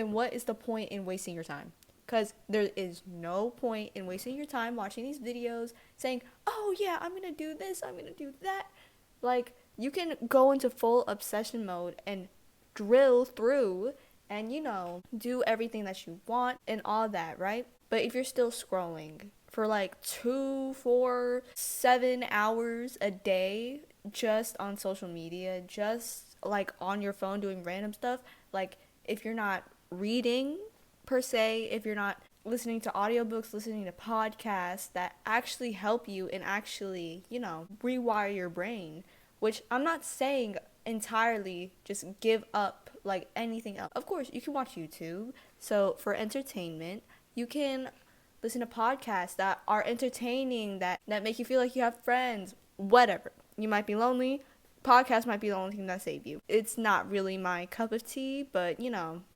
And what is the point in wasting your time? Because there is no point in wasting your time watching these videos saying, oh yeah, I'm gonna do this, I'm gonna do that. Like, you can go into full obsession mode and drill through and, do everything that you want and all that, right? But if you're still scrolling for like 2, 4, 7 hours a day just on social media, just like on your phone doing random stuff, like if you're not reading per se, if you're not listening to audiobooks, listening to podcasts that actually help you and actually, rewire your brain, which I'm not saying entirely just give up like anything else. Of course, you can watch YouTube. So for entertainment, you can listen to podcasts that are entertaining, that make you feel like you have friends, whatever. You might be lonely. Podcast might be the only thing that save you. It's not really my cup of tea, but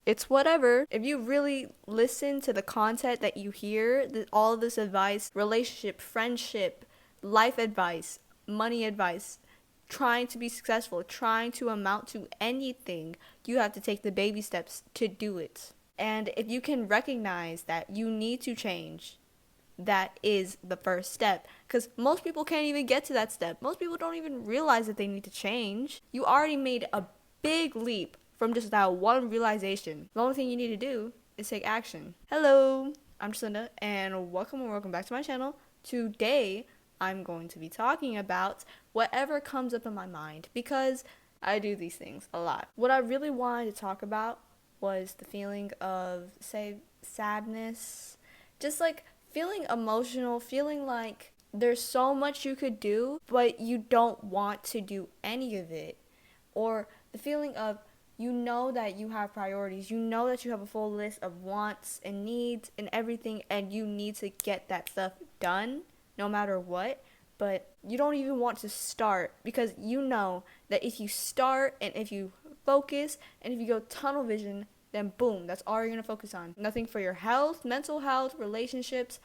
it's whatever. If you really listen to the content that you hear, all of this advice, relationship, friendship, life advice, money advice, trying to be successful, trying to amount to anything, you have to take the baby steps to do it. And if you can recognize that you need to change, that is the first step. Because most people can't even get to that step. Most people don't even realize that they need to change. You already made a big leap from just that one realization. The only thing you need to do is take action. Hello, I'm Jacinda, and welcome back to my channel. Today, I'm going to be talking about whatever comes up in my mind, because I do these things a lot. What I really wanted to talk about was the feeling of, say, sadness, just like feeling emotional, feeling like there's so much you could do, but you don't want to do any of it. Or the feeling of, that you have priorities, that you have a full list of wants and needs and everything, and you need to get that stuff done no matter what, but you don't even want to start, because you know that if you start and if you focus and if you go tunnel vision, then boom, that's all you're going to focus on. Nothing for your health, mental health, relationships,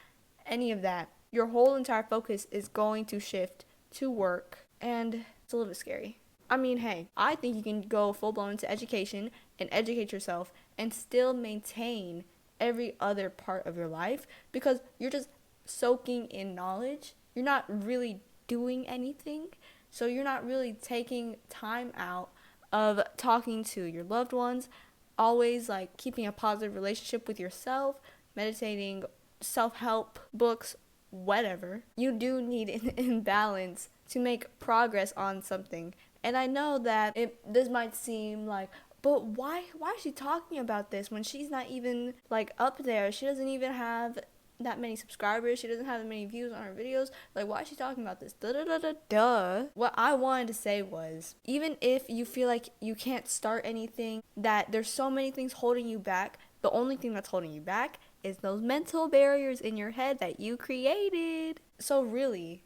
any of that. Your whole entire focus is going to shift to work, and it's a little bit scary. I mean, hey, I think you can go full-blown into education and educate yourself and still maintain every other part of your life, because you're just soaking in knowledge. You're not really doing anything, so you're not really taking time out of talking to your loved ones, always like keeping a positive relationship with yourself, meditating, self-help books, whatever. You do need an imbalance to make progress on something. And I know that this might seem like, but why is she talking about this when she's not even like up there? She doesn't even have that many subscribers. She doesn't have that many views on her videos. Like, why is she talking about this? Duh. What I wanted to say was, even if you feel like you can't start anything, that there's so many things holding you back, the only thing that's holding you back is those mental barriers in your head that you created. So really,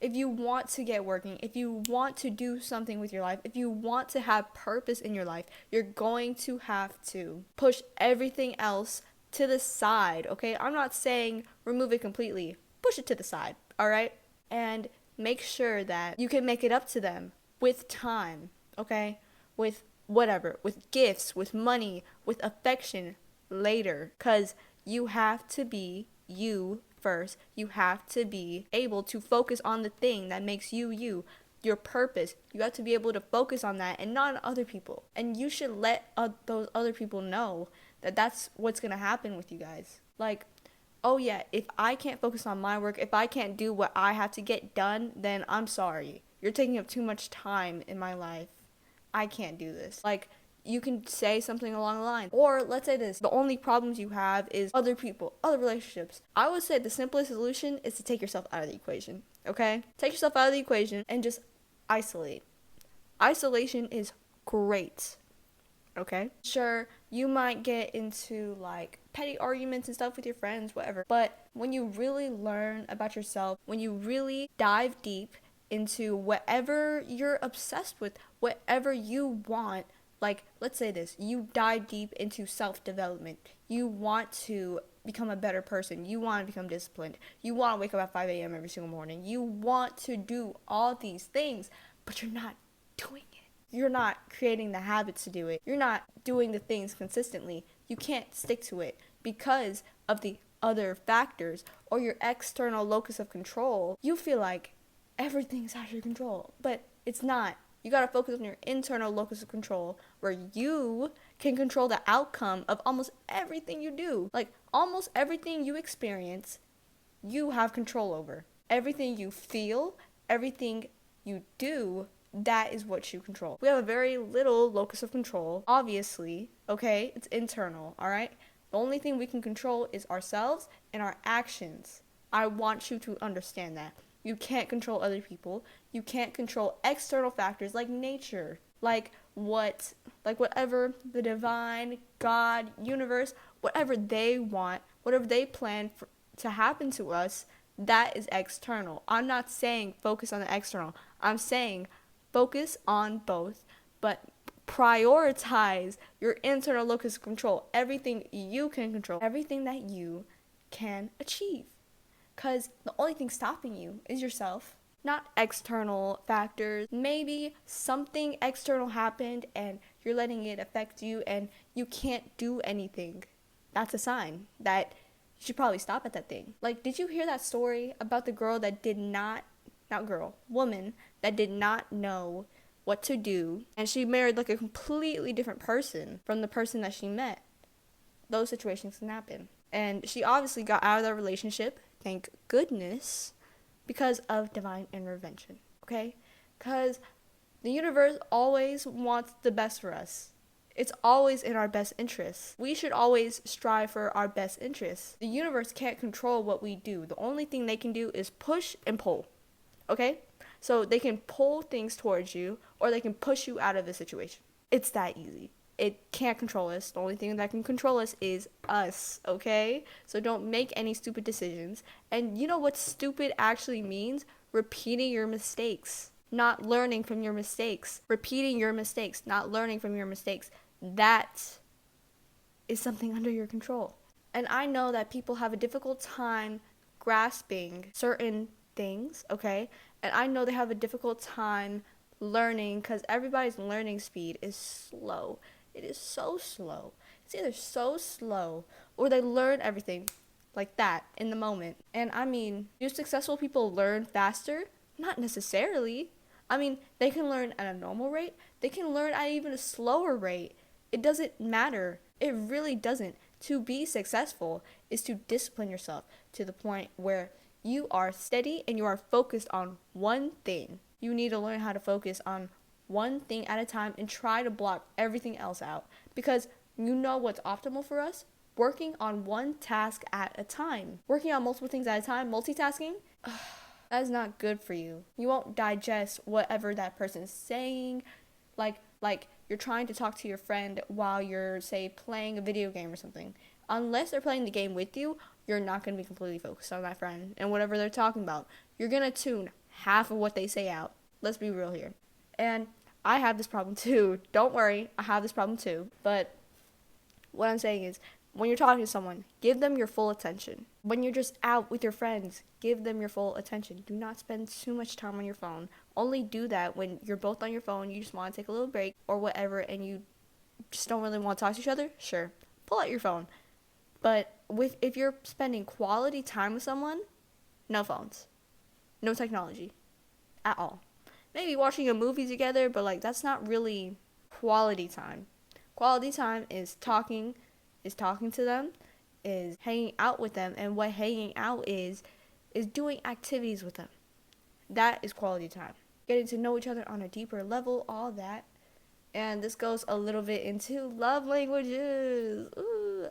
if you want to get working, if you want to do something with your life, if you want to have purpose in your life, you're going to have to push everything else to the side, okay? I'm not saying remove it completely. Push it to the side, all right? And make sure that you can make it up to them with time, okay? With whatever, with gifts, with money, with affection later, because you have to be you first. You have to be able to focus on the thing that makes you you, your purpose. You have to be able to focus on that and not on other people. And you should let those other people know that that's what's going to happen with you guys. Like, oh yeah, if I can't focus on my work, if I can't do what I have to get done, then I'm sorry. You're taking up too much time in my life. I can't do this. Like, you can say something along the line. Or let's say this, the only problems you have is other people, other relationships. I would say the simplest solution is to take yourself out of the equation, okay? Take yourself out of the equation and just isolate. Isolation is great, okay? Sure, you might get into like petty arguments and stuff with your friends, whatever. But when you really learn about yourself, when you really dive deep into whatever you're obsessed with, whatever you want, like, let's say this, you dive deep into self-development. You want to become a better person. You want to become disciplined. You want to wake up at 5 a.m. every single morning. You want to do all these things, but you're not doing it. You're not creating the habits to do it. You're not doing the things consistently. you can't stick to it because of the other factors or your external locus of control. You feel like everything's out of your control, but it's not. You gotta focus on your internal locus of control, where you can control the outcome of almost everything you do. Like, almost everything you experience, you have control over. Everything you feel, everything you do, that is what you control. We have a very little locus of control, obviously, okay? It's internal, all right? The only thing we can control is ourselves and our actions. I want you to understand that. You can't control other people. You can't control external factors like nature, like whatever the divine, God, universe, whatever they want, whatever they plan to happen to us, that is external. I'm not saying focus on the external. I'm saying focus on both, but prioritize your internal locus of control. Everything you can control, everything that you can achieve. Because the only thing stopping you is yourself, not external factors. Maybe something external happened and you're letting it affect you and you can't do anything. That's a sign that you should probably stop at that thing. Like, did you hear that story about the girl that woman that did not know what to do, and she married like a completely different person from the person that she met? Those situations can happen. And she obviously got out of that relationship, thank goodness, because of divine intervention, okay? Because the universe always wants the best for us. It's always in our best interests. We should always strive for our best interests. The universe can't control what we do. The only thing they can do is push and pull, okay? So they can pull things towards you, or they can push you out of the situation. It's that easy. It can't control us. The only thing that can control us is us, okay? So don't make any stupid decisions. And you know what stupid actually means? Repeating your mistakes. Not learning from your mistakes. Repeating your mistakes. Not learning from your mistakes. That is something under your control. And I know that people have a difficult time grasping certain things, okay? And I know they have a difficult time learning because everybody's learning speed is slow. It is so slow. It's either so slow or they learn everything like that in the moment. And I mean, do successful people learn faster? Not necessarily. I mean, they can learn at a normal rate. They can learn at even a slower rate. It doesn't matter. It really doesn't. To be successful is to discipline yourself to the point where you are steady and you are focused on one thing. You need to learn how to focus on one thing at a time and try to block everything else out. Because you know what's optimal for us? Working on one task at a time. Working on multiple things at a time, multitasking, that is not good for you. You won't digest whatever that person's saying. Like you're trying to talk to your friend while you're, say, playing a video game or something. Unless they're playing the game with you, you're not going to be completely focused on that friend and whatever they're talking about. You're going to tune half of what they say out. Let's be real here. And I have this problem too. Don't worry, I have this problem too. But what I'm saying is, when you're talking to someone, give them your full attention. When you're just out with your friends, give them your full attention. Do not spend too much time on your phone. Only do that when you're both on your phone, you just want to take a little break or whatever, and you just don't really want to talk to each other. Sure, pull out your phone. But if you're spending quality time with someone, no phones. No technology. At all. Maybe watching a movie together, but that's not really quality time. Quality time is talking to them, is hanging out with them, and what hanging out is doing activities with them. That is quality time. Getting to know each other on a deeper level, all that. And this goes a little bit into love languages. Ooh.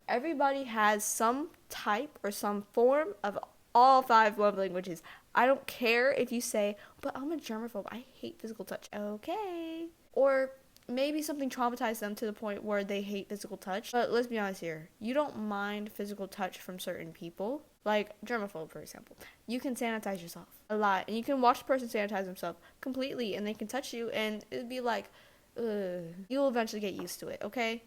Everybody has some type or some form of all 5 love languages. I don't care if you say, but I'm a germaphobe. I hate physical touch. Okay. Or maybe something traumatized them to the point where they hate physical touch. But let's be honest here. You don't mind physical touch from certain people. Like germaphobe, for example. You can sanitize yourself a lot. And you can watch the person sanitize themselves completely. And they can touch you. And it'd be like, ugh. You'll eventually get used to it, okay?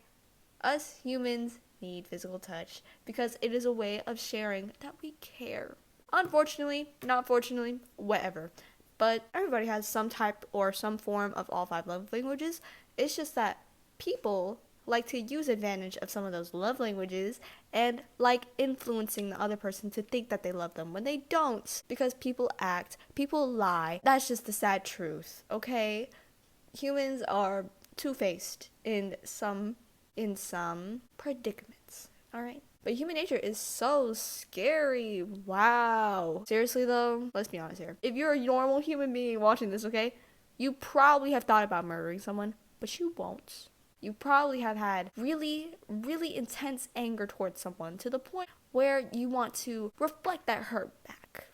Us humans need physical touch because it is a way of sharing that we care. Unfortunately, not fortunately, whatever. But everybody has some type or some form of all 5 love languages. It's just that people like to use advantage of some of those love languages and like influencing the other person to think that they love them when they don't, because people act, people lie. That's just the sad truth, okay? Humans are two-faced in some predicaments, all right? But human nature is so scary. Wow. Seriously though, let's be honest here. If you're a normal human being watching this, okay, you probably have thought about murdering someone, but you won't. You probably have had really, really intense anger towards someone to the point where you want to reflect that hurt back.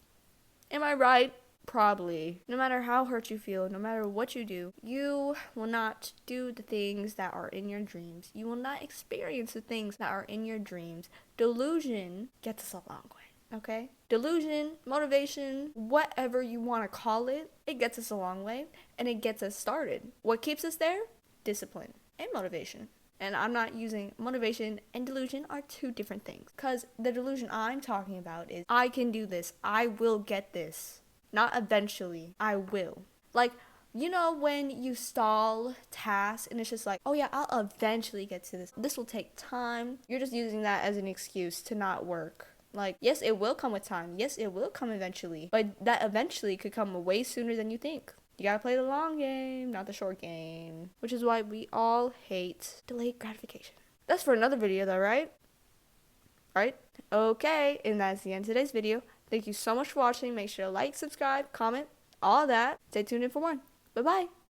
Am I right? Probably. No matter how hurt you feel, no matter what you do, you will not do the things that are in your dreams. You will not experience the things that are in your dreams. Delusion gets us a long way, okay? Delusion, motivation, whatever you want to call it, it gets us a long way and it gets us started. What keeps us there? Discipline and motivation. And I'm not using motivation and delusion are two different things. Because the delusion I'm talking about is I can do this. I will get this. Not eventually. I will. Like, you know when you stall tasks and it's just like, oh yeah, I'll eventually get to this. This will take time. You're just using that as an excuse to not work. Like, yes, it will come with time. Yes, it will come eventually. But that eventually could come way sooner than you think. You gotta play the long game, not the short game. Which is why we all hate delayed gratification. That's for another video though, right? Right? Okay, and that's the end of today's video. Thank you so much for watching. Make sure to like, subscribe, comment, all that. Stay tuned in for more. Bye-bye.